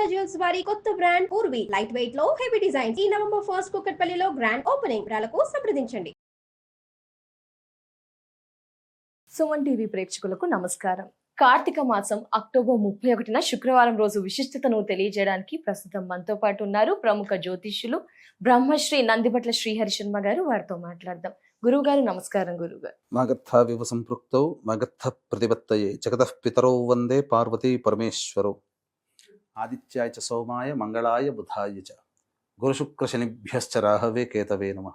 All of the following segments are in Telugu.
మాంగళ్య జ్యువెల్స్ వారి కొత్త బ్రాండ్ పూర్వి లైట్ వెయిట్ లో హెవీ డిజైన్ ఈ నవంబర్ 1 కుకట్పల్లిలో గ్రాండ్ ఓపెనింగ్ వివరాలకు సంప్రదించండి. సుమన్ టీవీ ప్రేక్షకులకు నమస్కారం. కార్తీక మాసం అక్టోబర్ 31న శుక్రవారం రోజు విశిష్టతను తెలియజేయడానికి ప్రస్తుతం మనతో పాటు ఉన్నారు ప్రముఖ జ్యోతిష్యులు బ్రహ్మశ్రీ నందిబట్ల శ్రీహరి శర్మ గారు. వారితో మాట్లాడదాం. గురువు గారు నమస్కారం. గురువు గారు, వాగర్థావివ సంపృక్తౌ వాగర్థ ప్రతిపత్తయే జగతః పితరౌ వందే పార్వతీ పరమేశ్వరౌ ఆదిత్యాయ చ సోమాయ మంగళాయ బుధాయ చ గురుశుక్ర శనిభ్యశ్చ రాహవే కేతవే నమః.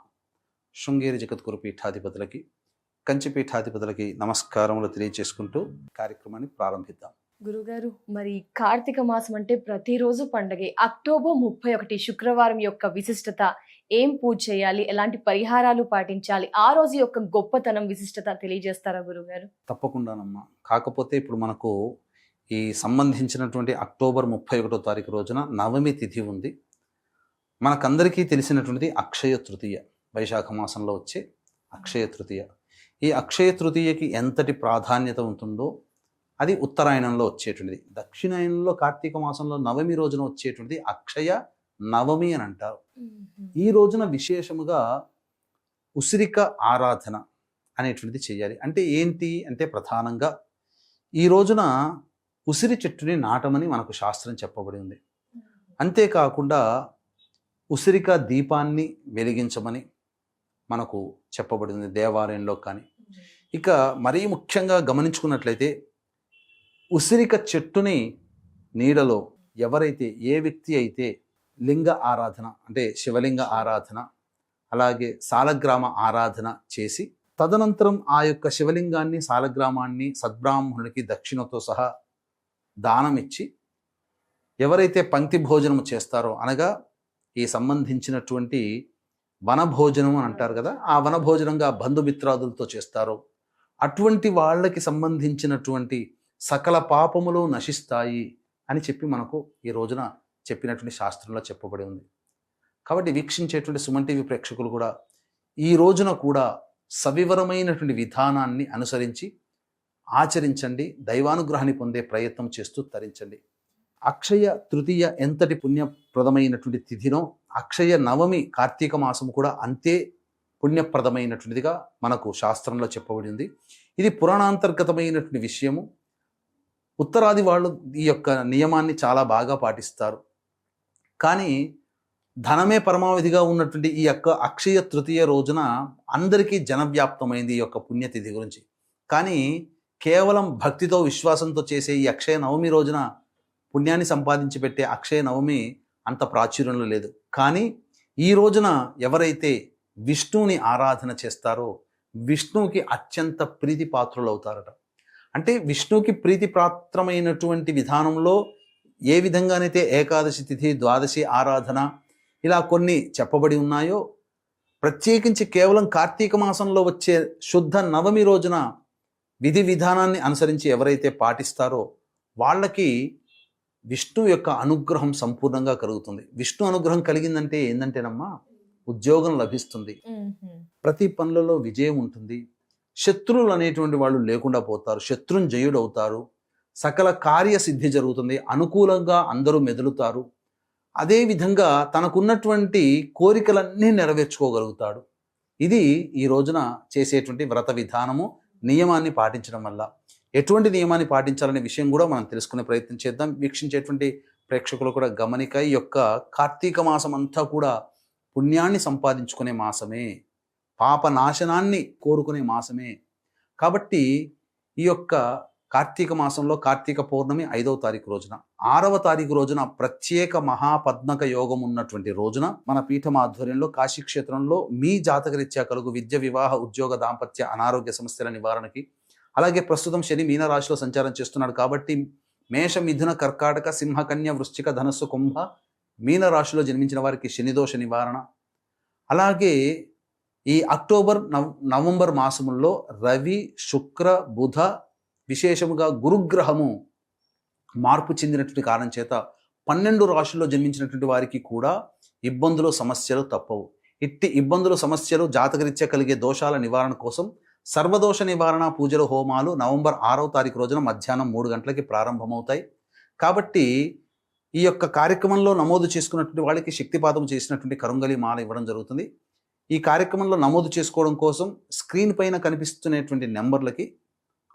శృంగేరి జగద్గురు పీఠాధిపతులకి కంచి పీఠాధిపతులకి నమస్కారములు తెలియజేసుకుంటూ కార్యక్రమాన్ని ప్రారంభిద్దాం. గురుగారు, మరి కార్తీక మాసం అంటే ప్రతిరోజు పండగే. అక్టోబర్ 31 శుక్రవారం యొక్క విశిష్టత, ఏం పూజ చేయాలి, ఎలాంటి పరిహారాలు పాటించాలి, ఆ రోజు యొక్క గొప్పతనం, విశిష్టత తెలియజేస్తారా గురుగారు? తప్పకుండానమ్మా. కాకపోతే ఇప్పుడు మనకు ఈ సంబంధించినటువంటి అక్టోబర్ 31వ తారీఖు రోజున నవమి తిథి ఉంది. మనకందరికీ తెలిసినటువంటిది అక్షయ తృతీయ, వైశాఖ మాసంలో వచ్చే అక్షయ తృతీయ. ఈ అక్షయ తృతీయకి ఎంతటి ప్రాధాన్యత ఉంటుందో అది ఉత్తరాయణంలో వచ్చేటువంటిది. దక్షిణాయనంలో కార్తీక మాసంలో నవమి రోజున వచ్చేటువంటిది అక్షయ నవమి అని అంటారు. ఈ రోజున విశేషముగా ఉసిరిక ఆరాధన అనేటువంటిది చేయాలి. అంటే ఏంటి అంటే ప్రధానంగా ఈ రోజున ఉసిరి చెట్టుని నాటమని మనకు శాస్త్రం చెప్పబడి ఉంది. అంతేకాకుండా ఉసిరిక దీపాన్ని వెలిగించమని మనకు చెప్పబడి ఉంది దేవాలయంలో. కానీ ఇక మరీ ముఖ్యంగా గమనించుకున్నట్లయితే ఉసిరిక చెట్టుని నీడలో ఎవరైతే, ఏ వ్యక్తి అయితే లింగ ఆరాధన అంటే శివలింగ ఆరాధన, అలాగే సాలగ్రామ ఆరాధన చేసి తదనంతరం ఆ యొక్క శివలింగాన్ని సాలగ్రామాన్ని సద్బ్రాహ్మణునికి దక్షిణతో సహా దానం ఇచ్చి ఎవరైతే పంక్తి భోజనము చేస్తారో, అనగా ఈ సంబంధించినటువంటి వనభోజనం అని అంటారు కదా, ఆ వనభోజనంగా బంధుమిత్రాదులతో చేస్తారో అటువంటి వాళ్ళకి సంబంధించినటువంటి సకల పాపములు నశిస్తాయి అని చెప్పి మనకు ఈ రోజున చెప్పినటువంటి శాస్త్రంలో చెప్పబడి ఉంది. కాబట్టి వీక్షించేటువంటి సుమన్ టీవీ ప్రేక్షకులు కూడా ఈ రోజున కూడా సవివరమైనటువంటి విధానాన్ని అనుసరించి ఆచరించండి. దైవానుగ్రహాన్ని పొందే ప్రయత్నం చేస్తూ తరించండి. అక్షయ తృతీయ ఎంతటి పుణ్యప్రదమైనటువంటి తిథినో, అక్షయ నవమి కార్తీక మాసం కూడా అంతే పుణ్యప్రదమైనటువంటిదిగా మనకు శాస్త్రంలో చెప్పబడింది. ఇది పురాణాంతర్గతమైనటువంటి విషయము. ఉత్తరాది వాళ్ళు ఈ యొక్క నియమాన్ని చాలా బాగా పాటిస్తారు. కానీ ధనమే పరమావధిగా ఉన్నటువంటి ఈ యొక్క అక్షయ తృతీయ రోజున అందరికీ జనవ్యాప్తమైంది ఈ యొక్క పుణ్యతిథి గురించి. కానీ కేవలం భక్తితో విశ్వాసంతో చేసే ఈ అక్షయ నవమి రోజున పుణ్యాన్ని సంపాదించి పెట్టే అక్షయ నవమి అంత ప్రాచుర్యంలో లేదు. కానీ ఈ రోజున ఎవరైతే విష్ణువుని ఆరాధన చేస్తారో విష్ణువుకి అత్యంత ప్రీతిపాత్రులు అవుతారట. అంటే విష్ణువుకి ప్రీతిపాత్రమైనటువంటి విధానంలో ఏ విధంగానైతే ఏకాదశి తిథి, ద్వాదశి ఆరాధన ఇలా కొన్ని చెప్పబడి ఉన్నాయో, ప్రత్యేకించి కేవలం కార్తీక మాసంలో వచ్చే శుద్ధ నవమి రోజున విధి విధానాన్ని అనుసరించి ఎవరైతే పాటిస్తారో వాళ్ళకి విష్ణు యొక్క అనుగ్రహం సంపూర్ణంగా కలుగుతుంది. విష్ణు అనుగ్రహం కలిగిందంటే ఏంటంటేనమ్మా, ఉద్యోగం లభిస్తుంది, ప్రతి పనులలో విజయం ఉంటుంది, శత్రువులు అనేటువంటి వాళ్ళు లేకుండా పోతారు, శత్రుంజయుడు అవుతారు, సకల కార్యసిద్ధి జరుగుతుంది, అనుకూలంగా అందరూ మెదులుతారు. అదేవిధంగా తనకున్నటువంటి కోరికలన్నీ నెరవేర్చుకోగలుగుతాడు. ఇది ఈ రోజున చేసేటువంటి వ్రత విధానము, నియమాన్ని పాటించడం వల్ల. ఎటువంటి నియమాన్ని పాటించాలనే విషయం కూడా మనం తెలుసుకునే ప్రయత్నం చేద్దాం. వీక్షించేటువంటి ప్రేక్షకులు కూడా గమనిక, ఈ యొక్క కార్తీక మాసం అంతా కూడా పుణ్యాన్ని సంపాదించుకునే మాసమే, పాప నాశనాన్ని కోరుకునే మాసమే. కాబట్టి ఈ యొక్క కార్తీక మాసంలో కార్తీక పౌర్ణమి 5వ తారీఖు రోజున, 6వ తారీఖు రోజున ప్రత్యేక మహాపద్మక యోగం ఉన్నటువంటి రోజున మన పీఠం ఆధ్వర్యంలో కాశీక్షేత్రంలో మీ జాతకరీత్యా కలుగు విద్య, వివాహ, ఉద్యోగ, దాంపత్య, అనారోగ్య సమస్యల నివారణకి, అలాగే ప్రస్తుతం శని మీనరాశిలో సంచారం చేస్తున్నాడు కాబట్టి మేష, మిథున, కర్కాటక, సింహ, కన్య, వృశ్చిక, ధనస్సు, కుంభ, మీనరాశిలో జన్మించిన వారికి శనిదోష నివారణ, అలాగే ఈ అక్టోబర్, నవంబర్ మాసముల్లో రవి, శుక్ర, బుధ, విశేషముగా గురుగ్రహము మార్పు చెందినటువంటి కారణం చేత 12 రాశుల్లో జన్మించినటువంటి వారికి కూడా ఇబ్బందులు, సమస్యలు తప్పవు. ఇట్టి ఇబ్బందులు, సమస్యలు, జాతకరీత్యా కలిగే దోషాల నివారణ కోసం సర్వదోష నివారణ పూజలు, హోమాలు నవంబర్ 6వ తారీఖు రోజున మధ్యాహ్నం 3 గంటలకి ప్రారంభమవుతాయి. కాబట్టి ఈ యొక్క కార్యక్రమంలో నమోదు చేసుకున్నటువంటి వాళ్ళకి శక్తిపాతం చేసినటువంటి కరుంగలి మాల ఇవ్వడం జరుగుతుంది. ఈ కార్యక్రమంలో నమోదు చేసుకోవడం కోసం స్క్రీన్ పైన కనిపిస్తున్నటువంటి నెంబర్లకి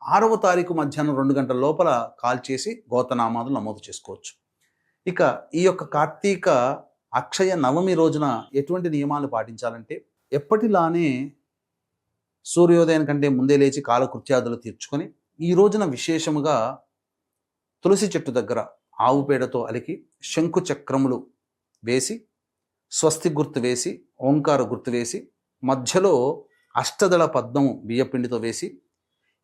6వ తారీఖు మధ్యాహ్నం 2 గంటల లోపల కాల్ చేసి గోతనామాలు నమోదు చేసుకోవచ్చు. ఇక ఈ యొక్క కార్తీక అక్షయ నవమి రోజున ఎటువంటి నియమాలు పాటించాలంటే, ఎప్పటిలానే సూర్యోదయం కంటే ముందే లేచి కాలకృత్యాదులు తీర్చుకొని ఈ రోజున విశేషముగా తులసి చెట్టు దగ్గర ఆవు పేడతో అలికి శంకు చక్రములు వేసి, స్వస్తి గుర్తు వేసి, ఓంకార గుర్తు వేసి, మధ్యలో అష్టదళ పద్మము బియ్యపిండితో వేసి,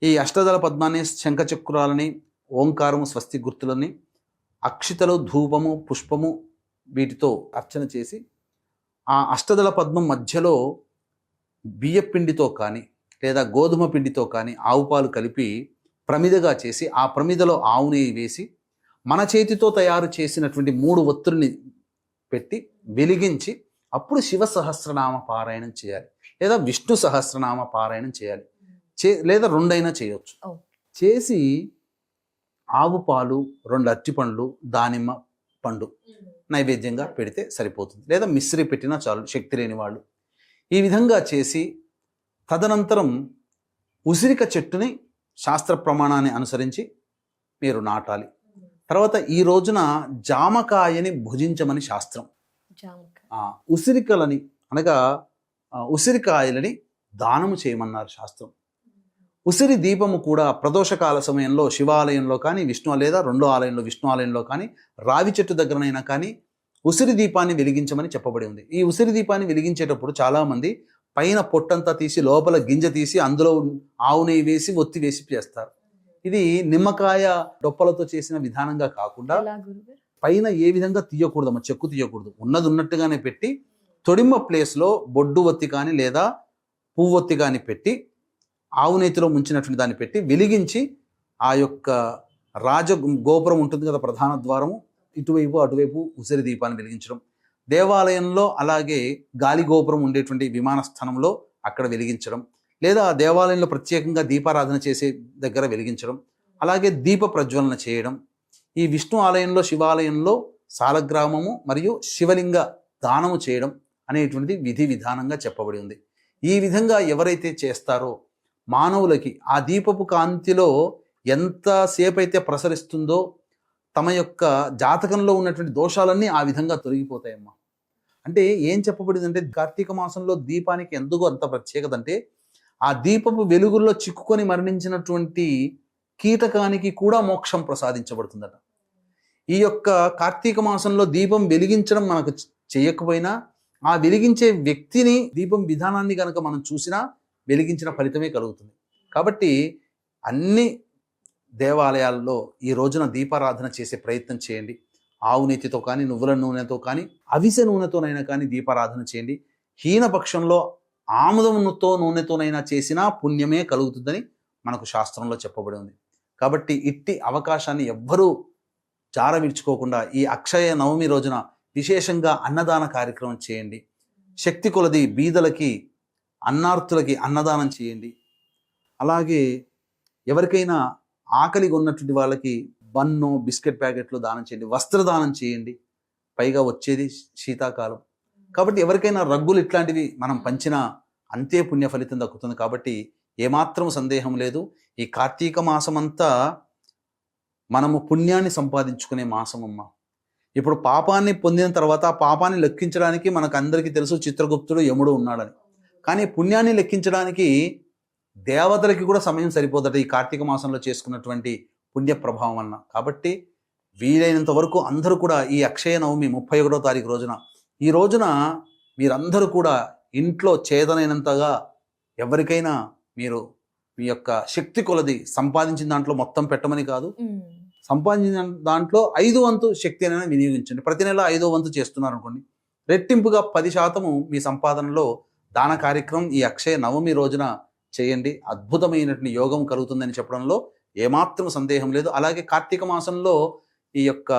ఈ అష్టదళ పద్మాన్ని, శంఖచక్రాలని, ఓంకారము, స్వస్తి గుర్తులని, అక్షితలు, ధూపము, పుష్పము వీటితో అర్చన చేసి, ఆ అష్టదళ పద్మం మధ్యలో బియ్యపిండితో కానీ లేదా గోధుమ పిండితో కానీ ఆవు పాలు కలిపి ప్రమిదగా చేసి, ఆ ప్రమిదలో ఆవు నెయ్యి వేసి, మన చేతితో తయారు చేసినటువంటి 3 ఒత్తుల్ని పెట్టి వెలిగించి అప్పుడు శివ సహస్రనామ పారాయణం చేయాలి, లేదా విష్ణు సహస్రనామ పారాయణం చేయాలి, లేదా 2 అయినా చేయొచ్చు. చేసి ఆవు పాలు, 2 అరటిపండ్లు, దానిమ్మ పండు నైవేద్యంగా పెడితే సరిపోతుంది, లేదా మిశ్రీ పెట్టినా చాలు శక్తి లేని వాళ్ళు. ఈ విధంగా చేసి తదనంతరం ఉసిరిక చెట్టుని శాస్త్ర ప్రమాణాన్ని అనుసరించి మీరు నాటాలి. తర్వాత ఈ రోజున జామకాయని భుజించమని శాస్త్రం. ఉసిరికలని అనగా ఉసిరికాయలని దానము చేయమన్నారు శాస్త్రం. ఉసిరి దీపము కూడా ప్రదోషకాల సమయంలో శివాలయంలో కానీ లేదా 2 ఆలయంలో విష్ణు ఆలయంలో కానీ రావి చెట్టు దగ్గరనైనా కానీ ఉసిరి దీపాన్ని వెలిగించమని చెప్పబడి ఉంది. ఈ ఉసిరి దీపాన్ని వెలిగించేటప్పుడు చాలామంది పైన పొట్టంతా తీసి లోపల గింజ తీసి అందులో ఆవు నెయ్యి వేసి ఒత్తి వేసి చేస్తారు. ఇది నిమ్మకాయ డొప్పలతో చేసిన విధానంగా కాకుండా పైన ఏ విధంగా తీయకూడదమ్మా, చెక్కు తీయకూడదు, ఉన్నది ఉన్నట్టుగానే పెట్టి తొడిమ ప్లేస్లో బొడ్డు ఒత్తి కానీ లేదా పువ్వొత్తి కానీ పెట్టి ఆవు నెయ్యిలో ముంచినటువంటి దాన్ని పెట్టి వెలిగించి ఆ యొక్క రాజ గోపురం ఉంటుంది కదా, ప్రధాన ద్వారము, ఇటువైపు అటువైపు ఉసిరి దీపాన్ని వెలిగించడం. దేవాలయంలో అలాగే గాలి గోపురం ఉండేటువంటి విమానస్థానంలో అక్కడ వెలిగించడం, లేదా దేవాలయంలో ప్రత్యేకంగా దీపారాధన చేసే దగ్గర వెలిగించడం, అలాగే దీప ప్రజ్వలన చేయడం. ఈ విష్ణు ఆలయంలో శివాలయంలో సాలగ్రామము మరియు శివలింగ దానము చేయడం అనేటువంటిది విధి విధానంగా చెప్పబడి ఉంది. ఈ విధంగా ఎవరైతే చేస్తారో మానవులకి ఆ దీపపు కాంతిలో ఎంతసేపు అయితే ప్రసరిస్తుందో తమ యొక్క జాతకంలో ఉన్నటువంటి దోషాలన్నీ ఆ విధంగా తొలగిపోతాయమ్మా. అంటే ఏం చెప్పబడిందంటే, కార్తీక మాసంలో దీపానికి ఎందుకు అంత ప్రత్యేకత అంటే, ఆ దీపపు వెలుగుల్లో చిక్కుకొని మరణించినటువంటి కీటకానికి కూడా మోక్షం ప్రసాదించబడుతుందట. ఈ యొక్క కార్తీక మాసంలో దీపం వెలిగించడం మనకు చేయకపోయినా ఆ వెలిగించే వ్యక్తిని, దీపం విధానాన్ని కనుక మనం చూసినా వెలిగించిన ఫలితమే కలుగుతుంది. కాబట్టి అన్ని దేవాలయాల్లో ఈ రోజున దీపారాధన చేసే ప్రయత్నం చేయండి. ఆవు నెయ్యితో కానీ, నువ్వుల నూనెతో కానీ, అవిసె నూనెతోనైనా కానీ దీపారాధన చేయండి. హీనపక్షంలో ఆముదముతో నూనెతోనైనా చేసినా పుణ్యమే కలుగుతుందని మనకు శాస్త్రంలో చెప్పబడి ఉంది. కాబట్టి ఇట్టి అవకాశాన్ని ఎవ్వరూ జారవిడ్చుకోకుండా ఈ అక్షయ నవమి రోజున విశేషంగా అన్నదాన కార్యక్రమం చేయండి. శక్తి కొలది బీదలకి, అన్నార్తులకి అన్నదానం చేయండి. అలాగే ఎవరికైనా ఆకలిగా ఉన్నటువంటి వాళ్ళకి బన్ను, బిస్కెట్ ప్యాకెట్లు దానం చేయండి. వస్త్రదానం చేయండి. పైగా వచ్చేది శీతాకాలం కాబట్టి ఎవరికైనా రగ్గులు ఇట్లాంటివి మనం పంచినా అంతే పుణ్య ఫలితం దక్కుతుంది. కాబట్టి ఏమాత్రం సందేహం లేదు, ఈ కార్తీక మాసమంతా మనము పుణ్యాన్ని సంపాదించుకునే మాసం అమ్మ. ఇప్పుడు పాపాన్ని పొందిన తర్వాత ఆ పాపాన్ని లెక్కించడానికి మనకు అందరికీ తెలుసు చిత్రగుప్తుడు, యముడు ఉన్నాడని. కానీ పుణ్యాన్ని లెక్కించడానికి దేవతలకి కూడా సమయం సరిపోదట ఈ కార్తీక మాసంలో చేసుకున్నటువంటి పుణ్య ప్రభావం వలన. కాబట్టి వీలైనంత వరకు అందరూ కూడా ఈ అక్షయ నవమి 31వ తారీఖు రోజున, ఈ రోజున మీరందరూ కూడా ఇంట్లో చేతనైనంతగా ఎవరికైనా మీరు మీ యొక్క శక్తి కొలది సంపాదించిన దాంట్లో మొత్తం పెట్టమని కాదు, సంపాదించిన దాంట్లో 5వ వంతు శక్తి అనేది వినియోగించండి. ప్రతి నెల 5వ వంతు చేస్తున్నారు అనుకోండి, రెట్టింపుగా 10% మీ సంపాదనలో దాన కార్యక్రమం ఈ అక్షయ నవమి రోజున చేయండి. అద్భుతమైనటువంటి యోగం కలుగుతుందని చెప్పడంలో ఏమాత్రం సందేహం లేదు. అలాగే కార్తీక మాసంలో ఈ యొక్క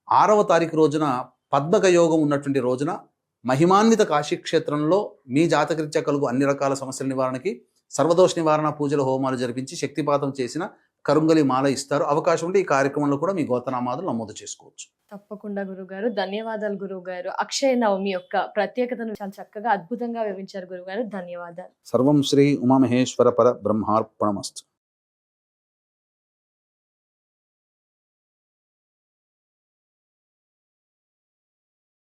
6వ తారీఖు రోజున పద్మక యోగం ఉన్నటువంటి రోజున మహిమాన్విత కాశీక్షేత్రంలో మీ జాతకరీత్యా కలుగు అన్ని రకాల సమస్యల నివారణకి సర్వదోష నివారణ పూజల హోమాలు జరిపించి శక్తిపాతం చేసిన కరుంగలి మాల ఇస్తారు. అవకాశం ఉంటే ఈ కార్యక్రమంలో కూడా మీ గోత్రనామాదులు నమోదు చేసుకోవచ్చు. తప్పకుండా గురుగారు, ధన్యవాదాలు గురుగారు. అక్షయ నవమి యొక్క ప్రత్యేకతను చాలా చక్కగా అద్భుతంగా వివరించారు గురుగారు. ధన్యవాదాలు. సర్వం శ్రీ ఉమామహేశ్వర పర బ్రహ్మార్పణమస్తు.